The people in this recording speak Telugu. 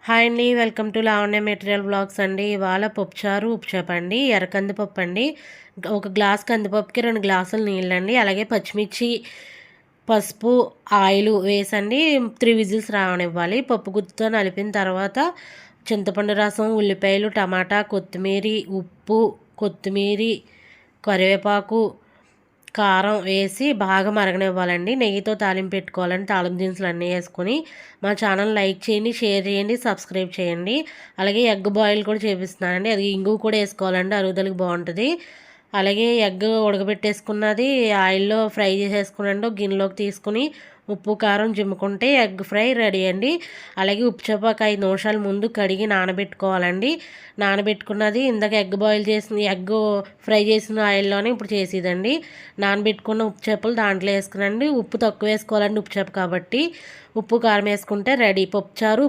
హాయ్ అండి, welcome to Lavanya material blogs అండి. ఇవాళ పప్పుచారు ఉప్పుచేప అండి, ఎర్ర కందిపప్పు అండి. ఒక గ్లాస్ కందిపప్పుకి 2 గ్లాసులు నీళ్ళండి, అలాగే పచ్చిమిర్చి, పసుపు, ఆయిల్ వేసండి 3 విజిల్స్ రావనివ్వాలి. పప్పు గుత్తితో నలిపిన తర్వాత చింతపండు రసం, ఉల్లిపాయలు, టమాటా, కొత్తిమీర, ఉప్పు, కొత్తిమీర, కరివేపాకు, కారం వేసి బాగా మరగనివ్వాలండి. నెయ్యితో తాలింపు పెట్టుకోవాలండి. తాలింపు దినుసులు అన్నీ వేసుకొని మా ఛానల్ లైక్ చేయండి, షేర్ చేయండి, సబ్స్క్రైబ్ చేయండి. అలాగే ఎగ్ బాయిల్ కూడా చేపిస్తున్నానండి. అది ఇంగువ కూడా వేసుకోవాలండి, అరుగుదలకి బాగుంటుంది. అలాగే ఎగ్ ఉడకబెట్టేసుకున్నది ఆయిల్లో ఫ్రై చేసేసుకునండి. ఒక గిన్నెలోకి తీసుకుని ఉప్పు కారం జిమ్ముకుంటే ఎగ్ ఫ్రై రెడీ అండి. అలాగే ఉప్పుచేప 5 నిమిషాల ముందు కడిగి నానబెట్టుకోవాలండి. నానబెట్టుకున్నది ఇందాక ఎగ్ బాయిల్ చేసిన ఎగ్ ఫ్రై చేసిన ఆయిల్లోనే ఇప్పుడు చేసేదండి. నానబెట్టుకున్న ఉప్పుచేపలు దాంట్లో వేసుకునండి. ఉప్పు తక్కువ వేసుకోవాలండి, ఉప్పుచేప కాబట్టి. ఉప్పు కారం వేసుకుంటే రెడీ పప్పుచారు.